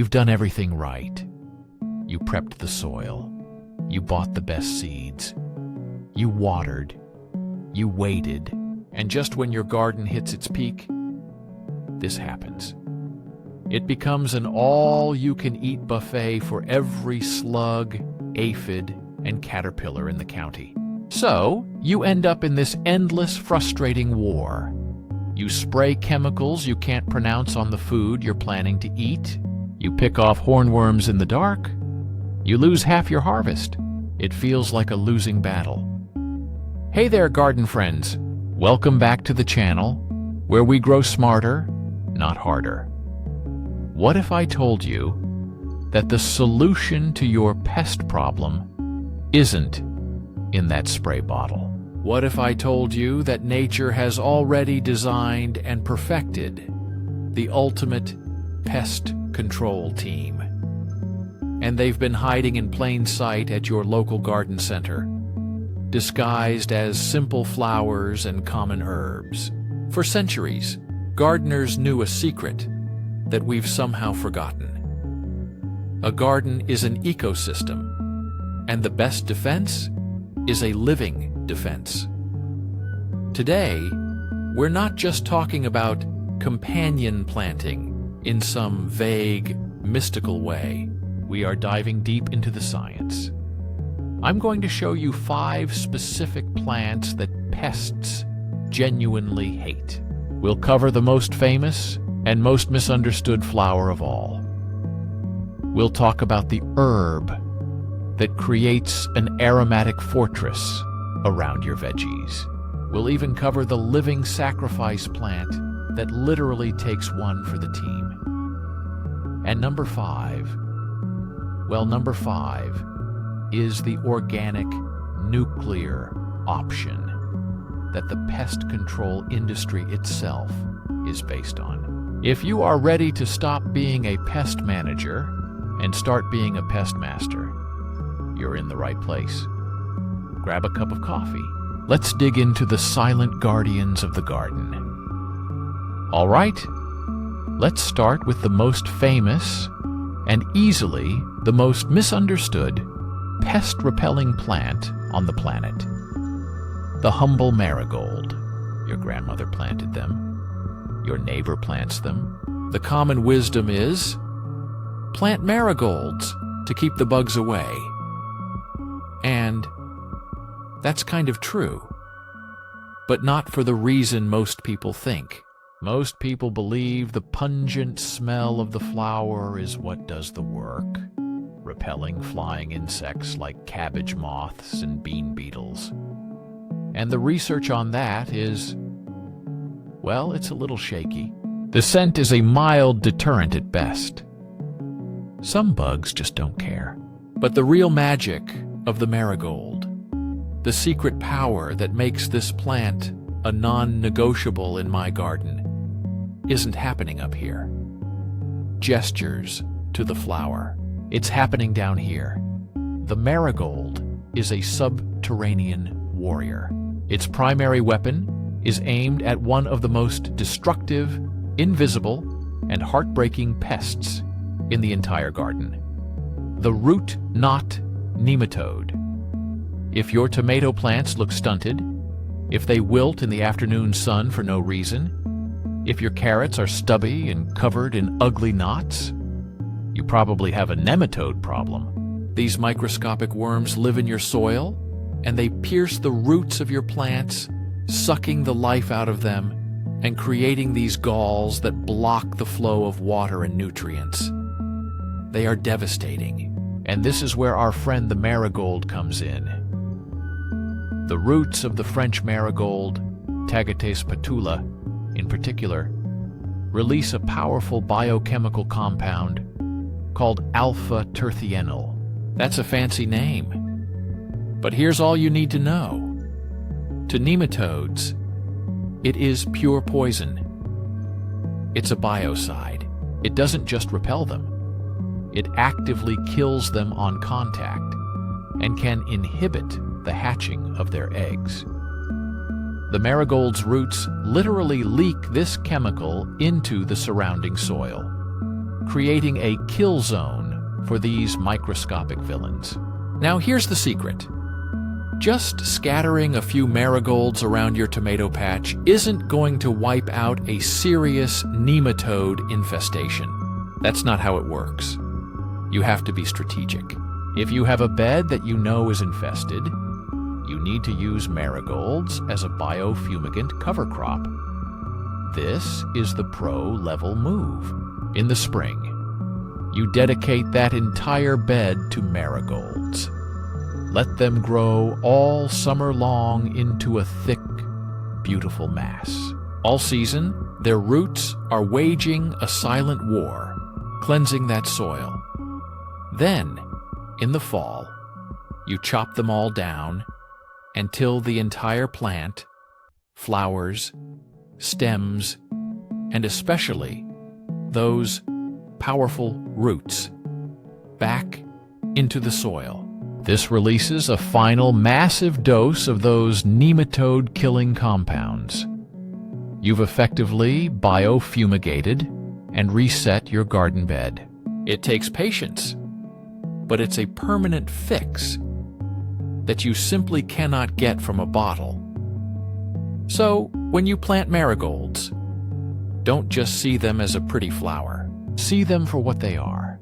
You've done everything right. You prepped the soil. You bought the best seeds. You watered. You waited. And just when your garden hits its peak, this happens. It becomes an all-you-can-eat buffet for every slug, aphid, and caterpillar in the county. So, you end up in this endless, frustrating war. You spray chemicals you can't pronounce on the food you're planning to eat. You pick off hornworms in the dark. You lose half your harvest. It feels like a losing battle. Hey there, garden friends. Welcome back to the channel, where we grow smarter, not harder. What if I told you that the solution to your pest problem isn't in that spray bottle? What if I told you that nature has already designed and perfected the ultimate pest control team, and they've been hiding in plain sight at your local garden center, disguised as simple flowers and common herbs? For centuries, gardeners knew a secret that we've somehow forgotten. A garden is an ecosystem, and the best defense is a living defense. Today, we're not just talking about companion planting in some vague, mystical way. We are diving deep into the science. I'm going to show you 5 specific plants that pests genuinely hate. We'll cover the most famous and most misunderstood flower of all. We'll talk about the herb that creates an aromatic fortress around your veggies. We'll even cover the living sacrifice plant that literally takes one for the team. And number 5 is the organic nuclear option that the pest control industry itself is based on. If you are ready to stop being a pest manager and start being a pest master, you're in the right place. Grab a cup of coffee. Let's dig into the silent guardians of the garden. All right, let's start with the most famous and easily the most misunderstood pest-repelling plant on the planet. The humble marigold. Your grandmother planted them. Your neighbor plants them. The common wisdom is, plant marigolds to keep the bugs away. And that's kind of true, but not for the reason most people think. Most people believe the pungent smell of the flower is what does the work, repelling flying insects like cabbage moths and bean beetles. And the research on that is, well, it's a little shaky. The scent is a mild deterrent at best. Some bugs just don't care. But the real magic of the marigold, the secret power that makes this plant a non-negotiable in my garden, isn't happening up here. Gestures to the flower. It's happening down here. The marigold is a subterranean warrior. Its primary weapon is aimed at one of the most destructive, invisible, and heartbreaking pests in the entire garden: the root knot nematode. If your tomato plants look stunted, if they wilt in the afternoon sun for no reason, if your carrots are stubby and covered in ugly knots, you probably have a nematode problem. These microscopic worms live in your soil, and they pierce the roots of your plants, sucking the life out of them and creating these galls that block the flow of water and nutrients. They are devastating, and this is where our friend the marigold comes in. The roots of the French marigold, Tagates patula in particular, release a powerful biochemical compound called alpha-terthional. That's a fancy name. But here's all you need to know. To nematodes, it is pure poison. It's a biocide. It doesn't just repel them. It actively kills them on contact and can inhibit the hatching of their eggs. The marigold's roots literally leak this chemical into the surrounding soil. creating a kill zone for these microscopic villains. Now here's the secret. Just scattering a few marigolds around your tomato patch isn't going to wipe out a serious nematode infestation. That's not how it works. You have to be strategic. If you have a bed that you know is infested, you need to use marigolds as a biofumigant cover crop. This is the pro-level move. In the spring, you dedicate that entire bed to marigolds. Let them grow all summer long into a thick, beautiful mass. All season, their roots are waging a silent war, cleansing that soil. Then, in the fall, you chop them all down and till the entire plant, flowers, stems, and especially those powerful roots back into the soil. This releases a final massive dose of those nematode-killing compounds. You've effectively biofumigated and reset your garden bed. It takes patience, but it's a permanent fix that you simply cannot get from a bottle. So, when you plant marigolds, don't just see them as a pretty flower. See them for what they are,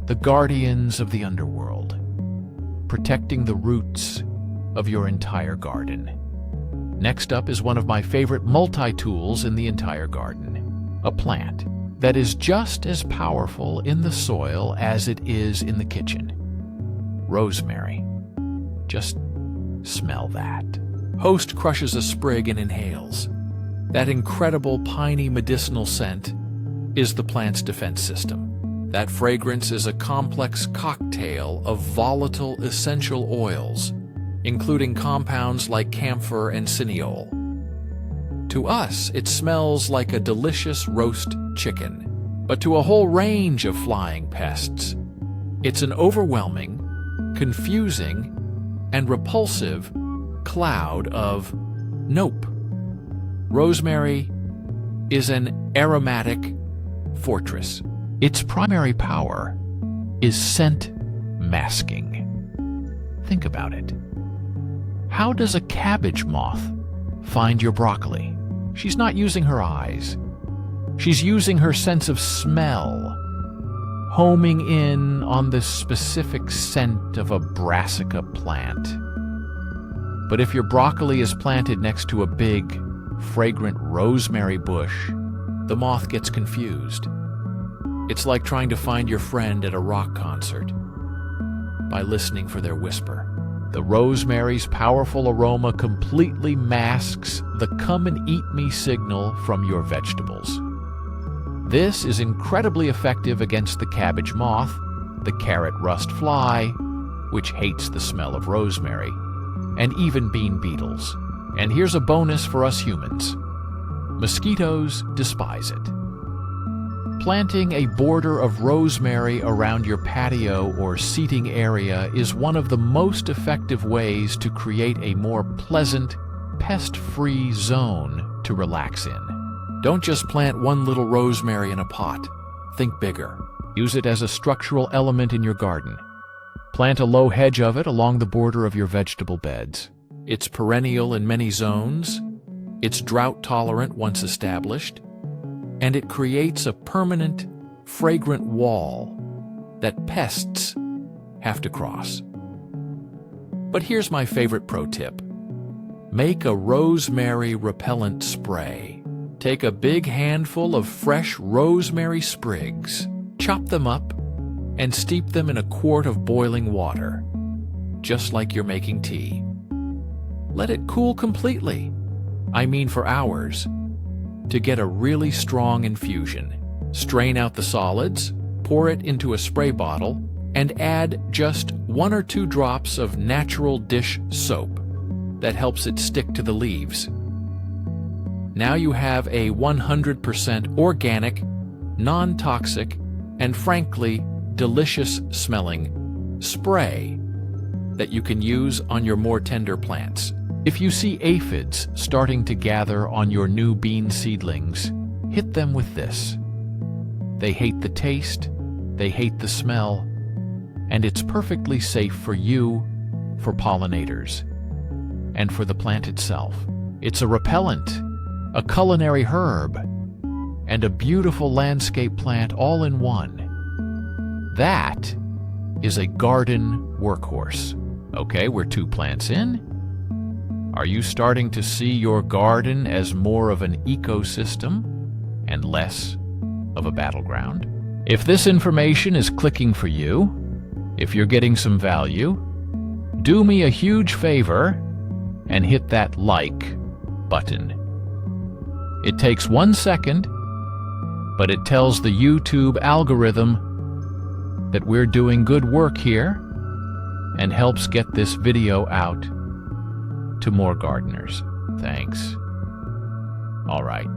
the guardians of the underworld, protecting the roots of your entire garden. Next up is one of my favorite multi-tools in the entire garden, a plant that is just as powerful in the soil as it is in the kitchen. Rosemary. Just smell that. Host crushes a sprig and inhales. That incredible piney medicinal scent is the plant's defense system. That fragrance is a complex cocktail of volatile essential oils, including compounds like camphor and cineole. To us, it smells like a delicious roast chicken, but to a whole range of flying pests, it's an overwhelming, confusing, and repulsive cloud of nope. Rosemary is an aromatic fortress. Its primary power is scent masking. Think about it. How does a cabbage moth find your broccoli? She's not using her eyes. She's using her sense of smell, homing in on the specific scent of a brassica plant. But if your broccoli is planted next to a big, fragrant rosemary bush, the moth gets confused. It's like trying to find your friend at a rock concert by listening for their whisper. The rosemary's powerful aroma completely masks the come-and-eat-me signal from your vegetables. This is incredibly effective against the cabbage moth, the carrot rust fly, which hates the smell of rosemary, and even bean beetles. And here's a bonus for us humans. Mosquitoes despise it. Planting a border of rosemary around your patio or seating area is one of the most effective ways to create a more pleasant, pest-free zone to relax in. Don't just plant one little rosemary in a pot. Think bigger. Use it as a structural element in your garden. Plant a low hedge of it along the border of your vegetable beds. It's perennial in many zones, it's drought-tolerant once established, and it creates a permanent, fragrant wall that pests have to cross. But here's my favorite pro tip. Make a rosemary repellent spray. Take a big handful of fresh rosemary sprigs, chop them up, and steep them in a quart of boiling water, just like you're making tea. Let it cool completely, I mean for hours, to get a really strong infusion. Strain out the solids, pour it into a spray bottle, and add just 1 or 2 drops of natural dish soap that helps it stick to the leaves. Now you have a 100% organic, non-toxic, and frankly, delicious-smelling spray that you can use on your more tender plants. If you see aphids starting to gather on your new bean seedlings, hit them with this. They hate the taste, they hate the smell, and it's perfectly safe for you, for pollinators, and for the plant itself. It's a repellent, a culinary herb, and a beautiful landscape plant all in one. That is a garden workhorse. Okay, we're 2 plants in. Are you starting to see your garden as more of an ecosystem and less of a battleground? If this information is clicking for you, if you're getting some value, do me a huge favor and hit that like button. It takes 1 second, but it tells the YouTube algorithm that we're doing good work here and helps get this video out to more gardeners. Thanks. All right,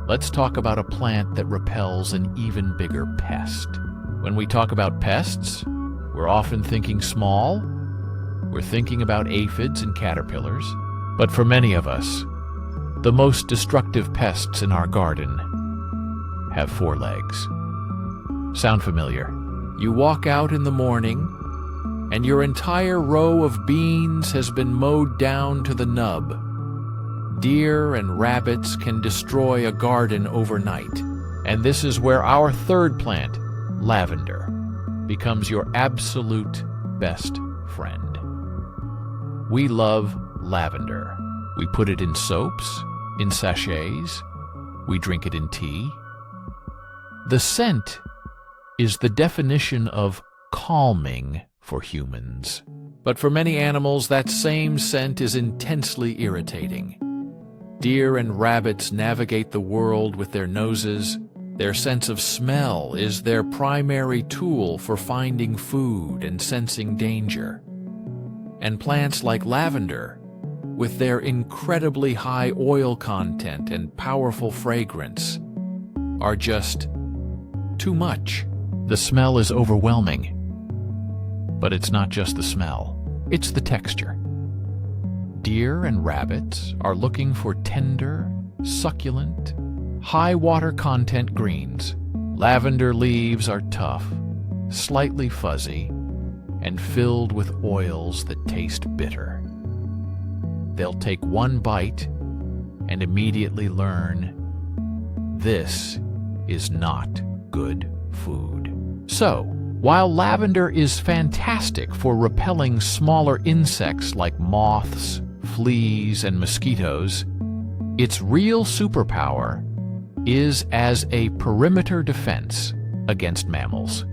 let's talk about a plant that repels an even bigger pest. When we talk about pests, we're often thinking small. We're thinking about aphids and caterpillars. But for many of us, the most destructive pests in our garden have 4 legs. Sound familiar? You walk out in the morning, and your entire row of beans has been mowed down to the nub. Deer and rabbits can destroy a garden overnight. And this is where our 3rd plant, lavender, becomes your absolute best friend. We love lavender. We put it in soaps, in sachets. We drink it in tea. The scent is the definition of calming for humans. But for many animals, that same scent is intensely irritating. Deer and rabbits navigate the world with their noses. Their sense of smell is their primary tool for finding food and sensing danger. And plants like lavender, with their incredibly high oil content and powerful fragrance, are just too much. The smell is overwhelming. But it's not just the smell, it's the texture. Deer and rabbits are looking for tender, succulent, high water content greens. Lavender leaves are tough, slightly fuzzy, and filled with oils that taste bitter. They'll take 1 bite and immediately learn this is not good food. So, while lavender is fantastic for repelling smaller insects like moths, fleas, and mosquitoes, its real superpower is as a perimeter defense against mammals.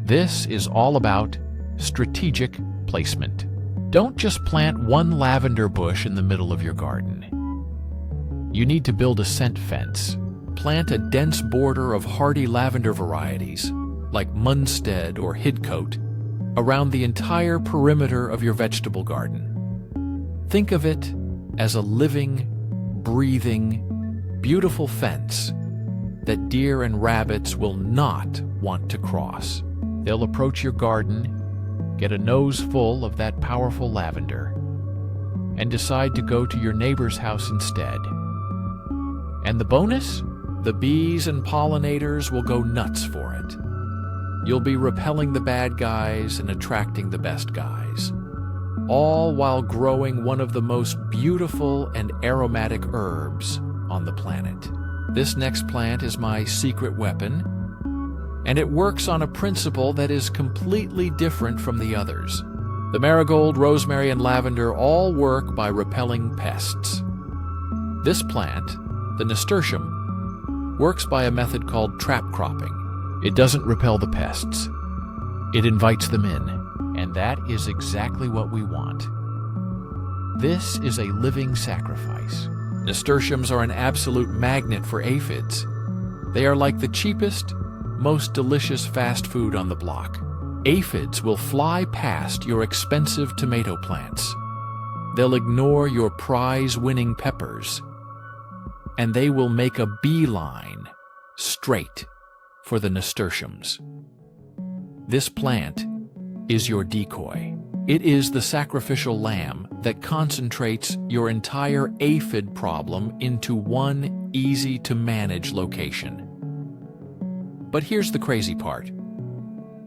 This is all about strategic placement. Don't just plant 1 lavender bush in the middle of your garden. You need to build a scent fence. Plant a dense border of hardy lavender varieties, like Munstead or Hidcote, around the entire perimeter of your vegetable garden. Think of it as a living, breathing, beautiful fence that deer and rabbits will not want to cross. They'll approach your garden, get a nose full of that powerful lavender, and decide to go to your neighbor's house instead. And the bonus? The bees and pollinators will go nuts for it. You'll be repelling the bad guys and attracting the best guys, all while growing one of the most beautiful and aromatic herbs on the planet. This next plant is my secret weapon, and it works on a principle that is completely different from the others. The marigold, rosemary, and lavender all work by repelling pests. This plant, the nasturtium, works by a method called trap cropping. It doesn't repel the pests. It invites them in, and that is exactly what we want. This is a living sacrifice. Nasturtiums are an absolute magnet for aphids. They are like the cheapest, most delicious fast food on the block. Aphids will fly past your expensive tomato plants. They'll ignore your prize-winning peppers, and they will make a beeline straight for the nasturtiums. This plant is your decoy. It is the sacrificial lamb that concentrates your entire aphid problem into one easy-to-manage location. But here's the crazy part.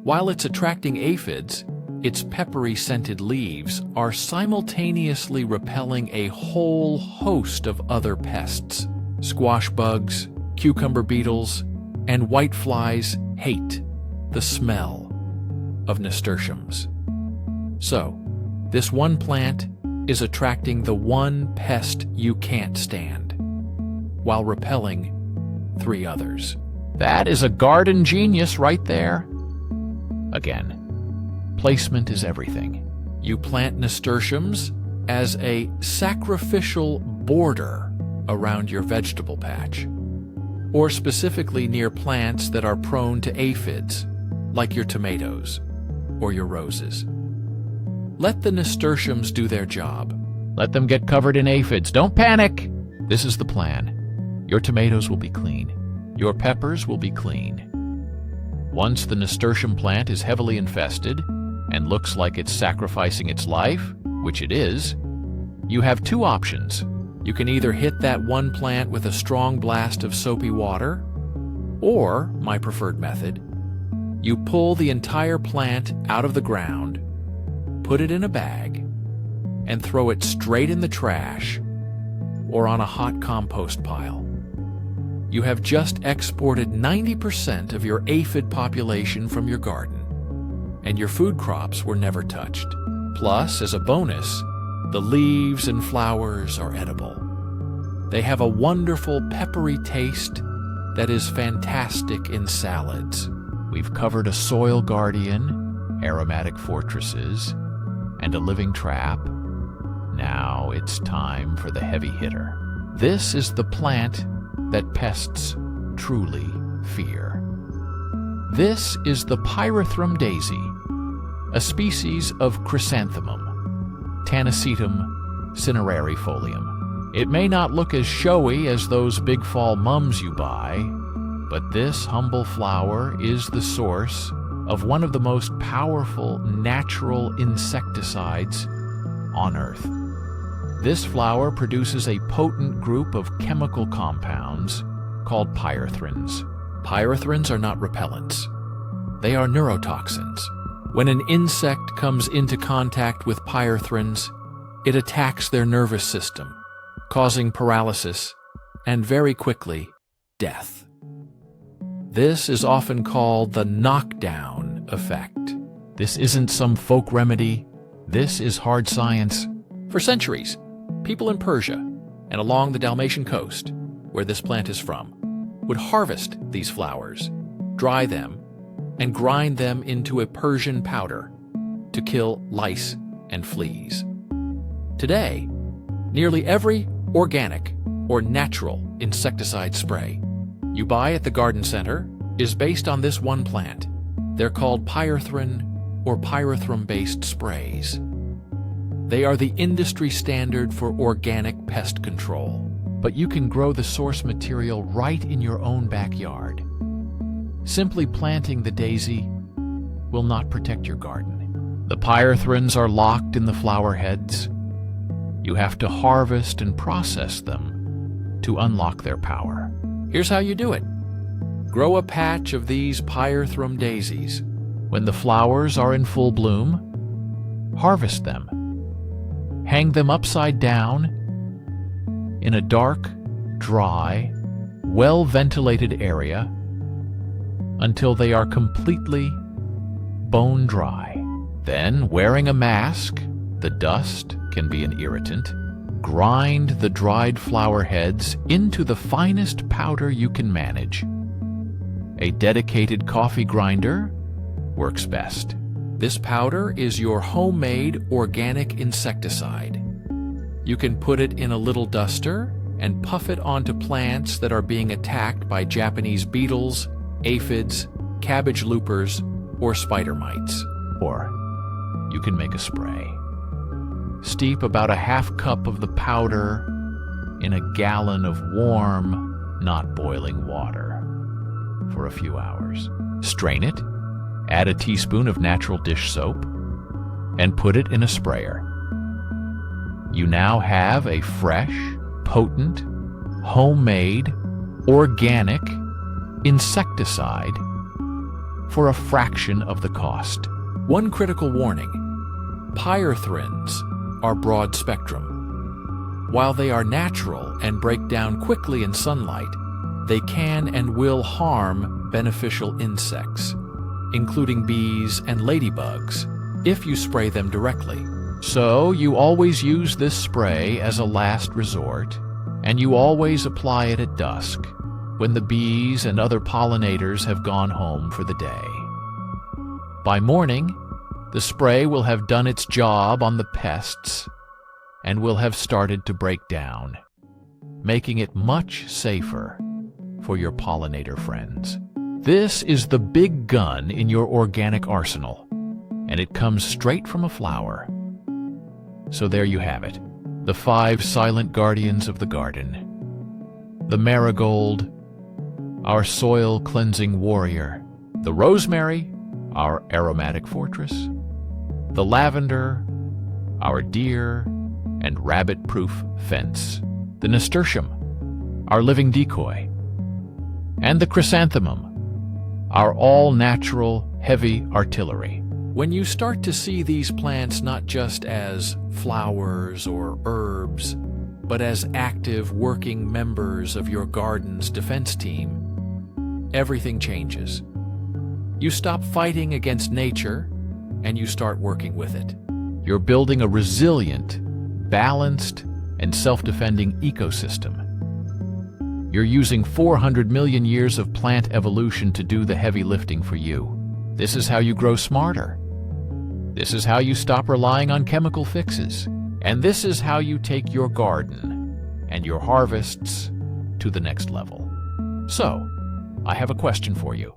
While it's attracting aphids, its peppery scented leaves are simultaneously repelling a whole host of other pests. Squash bugs, cucumber beetles, and whiteflies hate the smell of nasturtiums. So, this one plant is attracting the one pest you can't stand, while repelling 3 others. That is a garden genius right there. Again, placement is everything. You plant nasturtiums as a sacrificial border around your vegetable patch, or specifically near plants that are prone to aphids, like your tomatoes or your roses. Let the nasturtiums do their job. Let them get covered in aphids. Don't panic! This is the plan. Your tomatoes will be clean. Your peppers will be clean. Once the nasturtium plant is heavily infested and looks like it's sacrificing its life, which it is, you have 2 options. You can either hit that one plant with a strong blast of soapy water, or, my preferred method, you pull the entire plant out of the ground, put it in a bag, and throw it straight in the trash or on a hot compost pile. You have just exported 90% of your aphid population from your garden, and your food crops were never touched. Plus, as a bonus, the leaves and flowers are edible. They have a wonderful peppery taste that is fantastic in salads. We've covered a soil guardian, aromatic fortresses, and a living trap. Now it's time for the heavy hitter. This is the plant that pests truly fear. This is the pyrethrum daisy, a species of chrysanthemum, Tanacetum cinerarifolium. It may not look as showy as those big fall mums you buy, but this humble flower is the source of one of the most powerful natural insecticides on Earth. This flower produces a potent group of chemical compounds called pyrethrins. Pyrethrins are not repellents. They are neurotoxins. When an insect comes into contact with pyrethrins, it attacks their nervous system, causing paralysis and, very quickly, death. This is often called the knockdown effect. This isn't some folk remedy. This is hard science. For centuries, people in Persia and along the Dalmatian coast, where this plant is from, would harvest these flowers, dry them, and grind them into a Persian powder to kill lice and fleas. Today, nearly every organic or natural insecticide spray you buy at the garden center is based on this one plant. They're called pyrethrin or pyrethrum-based sprays. They are the industry standard for organic pest control, but you can grow the source material right in your own backyard. Simply planting the daisy will not protect your garden. The pyrethrins are locked in the flower heads. You have to harvest and process them to unlock their power. Here's how you do it. Grow a patch of these pyrethrum daisies. When the flowers are in full bloom, harvest them. Hang them upside down in a dark, dry, well-ventilated area until they are completely bone dry. Then, wearing a mask, the dust can be an irritant, grind the dried flower heads into the finest powder you can manage. A dedicated coffee grinder works best. This powder is your homemade organic insecticide. You can put it in a little duster and puff it onto plants that are being attacked by Japanese beetles, aphids, cabbage loopers, or spider mites. Or you can make a spray. Steep about a half cup of the powder in a gallon of warm, not boiling water for a few hours. Strain it, add a teaspoon of natural dish soap, and put it in a sprayer. You now have a fresh, potent, homemade, organic insecticide for a fraction of the cost. One critical warning: pyrethrins are broad spectrum. While they are natural and break down quickly in sunlight, they can and will harm beneficial insects, including bees and ladybugs, if you spray them directly. So you always use this spray as a last resort, and you always apply it at dusk, when the bees and other pollinators have gone home for the day. By morning, the spray will have done its job on the pests and will have started to break down, making it much safer for your pollinator friends. This is the big gun in your organic arsenal, and it comes straight from a flower. So there you have it, the 5 silent guardians of the garden. The marigold, our soil-cleansing warrior. The rosemary, our aromatic fortress. The lavender, our deer and rabbit-proof fence. The nasturtium, our living decoy. And the chrysanthemum, our all-natural heavy artillery. When you start to see these plants not just as flowers or herbs, but as active working members of your garden's defense team, everything changes. You stop fighting against nature, and you start working with it. You're building a resilient, balanced, and self-defending ecosystem. You're using 400 million years of plant evolution to do the heavy lifting for you. This is how you grow smarter. This is how you stop relying on chemical fixes. And this is how you take your garden and your harvests to the next level. So, I have a question for you.